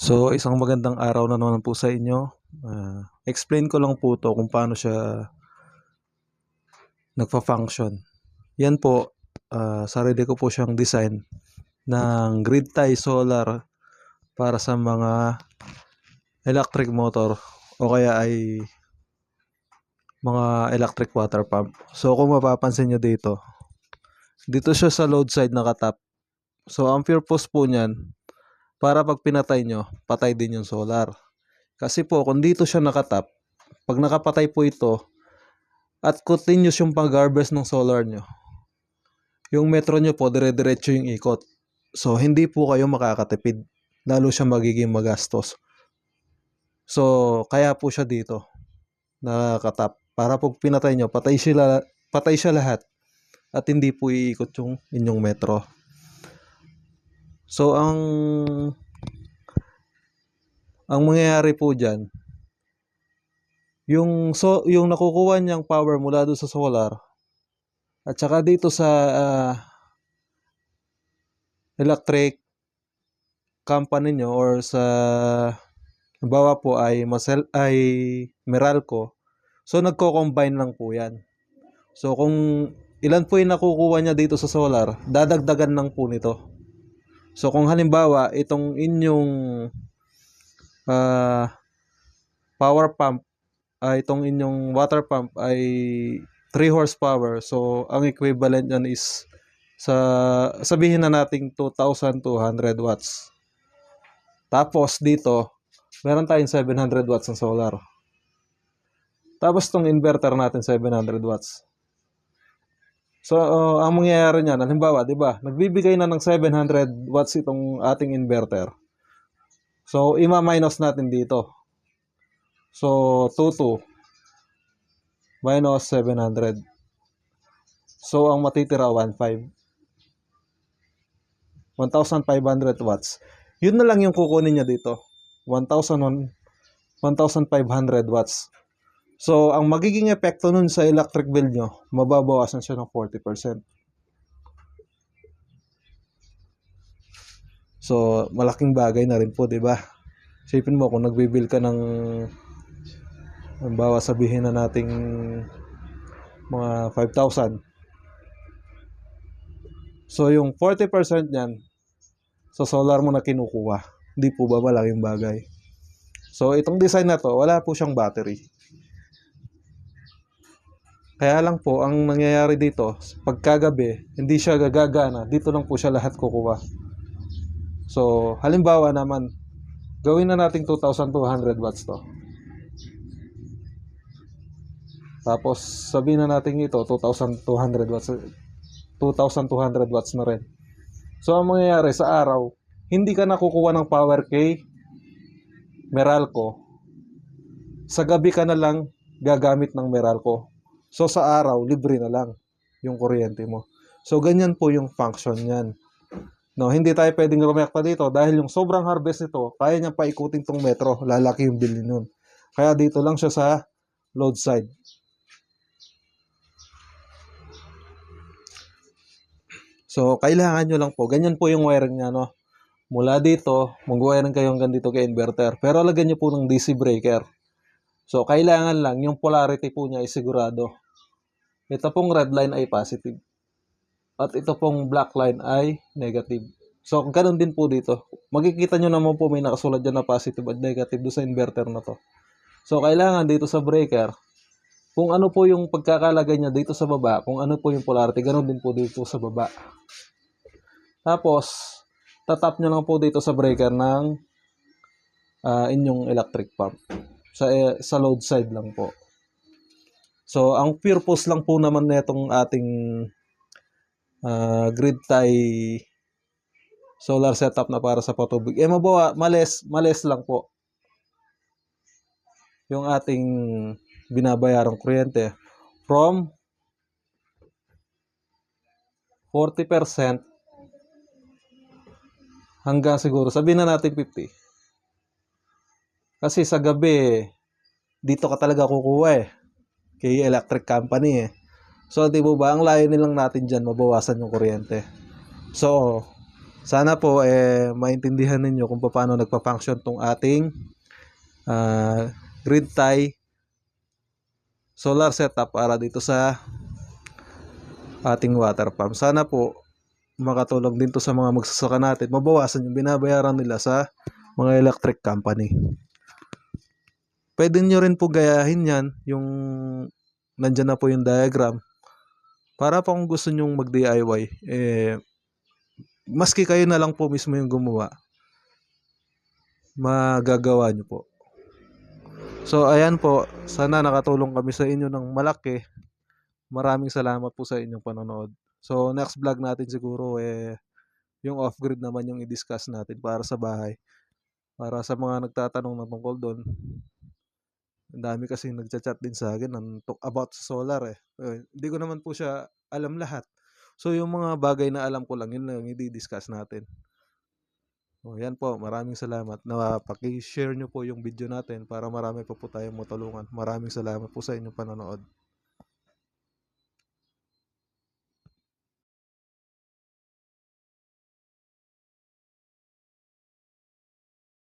So, isang magandang araw na naman po sa inyo. Explain ko lang po 'to kung paano siya nagfa-function. Yan po, sarili ko po siyang design ng grid tie solar para sa mga electric motor o kaya ay mga electric water pump. So, kung mapapansin nyo dito siya sa load side nakatap. So, ang purpose po niyan, para pag pinatay nyo, patay din yung solar. Kasi po, kung dito siya nakatap, pag nakapatay po ito, at continuous yung pag-harvest ng solar nyo, yung metro nyo po, dire-diretso yung ikot. So, hindi po kayo makakatipid. Lalo siya magiging magastos. So, kaya po siya dito, nakakatap. Para pag pinatay nyo, patay siya lahat. At hindi po iikot yung inyong metro. So, ang mangyayari po dyan, yung nakukuha niyang power mula doon sa solar, at saka dito sa electric company nyo or sa halimbawa po ay Meralco. So nagko-combine lang po 'yan. So kung ilan po yung nakukuha niya dito sa solar, dadagdagan lang po nito. So kung halimbawa itong inyong power pump, itong inyong water pump ay 3 horsepower. So ang equivalent niyan is sabihin na nating 2,200 watts. Tapos dito, meron tayong 700 watts ng solar. Tapos itong inverter natin 700 watts. So, ang mangyayari niyan, halimbawa, 'di ba? Nagbibigay na ng 700 watts itong ating inverter. So, ima-minus natin dito. So, 22 minus 700. So, ang matitira 1,500 watts. Yun na lang yung kukunin niya dito. 1,500 watts. So, ang magiging epekto nun sa electric bill nyo, mababawasan siya ng 40%. So, malaking bagay na rin po, di ba? Isipin mo, kung nagbibil ka ng, halimbawa sabihin na nating mga 5,000. So, yung 40% niyan, sa solar mo na kinukuha. Hindi po ba malaking bagay? So, itong design na to, wala po siyang battery. Kaya lang po, ang nangyayari dito, pagkagabi, hindi siya gagagana. Dito lang po siya lahat kukuha. So, halimbawa naman, gawin na nating 2,200 watts to. Tapos, sabihin na natin ito, 2,200 watts. 2,200 watts na rin. So, ang mangyayari sa araw, hindi ka nakukuha ng power kay Meralco. Sa gabi ka na lang gagamit ng Meralco. So, sa araw, libre na lang yung kuryente mo. So, ganyan po yung function niyan. No, hindi tayo pwedeng rumekta dito dahil yung sobrang harvest nito, kaya niyang paikutin tong metro. Lalaki yung bill nun. Kaya dito lang siya sa load side. So, kailangan nyo lang po. Ganyan po yung wiring niya, no? Mula dito, mag-wiring kayo hanggang dito kay inverter. Pero lagyan nyo po ng DC breaker. So, kailangan lang, yung polarity po niya ay sigurado. Ito pong red line ay positive. At ito pong black line ay negative. So, ganun din po dito. Makikita nyo naman po may nakasulat dyan na positive at negative doon sa inverter na to. So, kailangan dito sa breaker, kung ano po yung pagkakalagay niya dito sa baba, kung ano po yung polarity, ganun din po dito sa baba. Tapos, tatap nyo lang po dito sa breaker ng inyong electric pump. Sa load side lang po. So, ang purpose lang po naman netong ating grid tie solar setup na para sa patubig. Males lang po yung ating binabayarang kuryente from 40% hanggang siguro, sabihin na natin 50. Kasi sa gabi, dito ka talaga kukuha kay electric company So, di ba ang layo nilang natin dyan, mabawasan yung kuryente. So, Sana po maintindihan ninyo kung paano nagpa-function tong ating grid tie solar setup para dito sa ating water pump. Sana po makatulong din to sa mga magsasaka natin, mabawasan yung binabayaran nila sa mga electric company. Pwede nyo rin po gayahin yan, yung nandyan na po yung diagram, para pa kung gusto nyong mag-DIY, maski kayo na lang po mismo yung gumawa, magagawa nyo po. So ayan po, sana nakatulong kami sa inyo ng malaki. Maraming salamat po sa inyong panonood. So next vlog natin siguro yung off-grid naman yung i-discuss natin para sa bahay. Para sa mga nagtatanong na tungkol doon. Ang dami kasi nagchat-chat din sa akin about sa solar hindi ko naman po siya alam lahat. So yung mga bagay na alam ko lang, yun lang i-discuss natin. O yan po, maraming salamat. Paki-share nyo po yung video natin para marami pa po tayong matulungan. Maraming salamat po sa inyong panonood.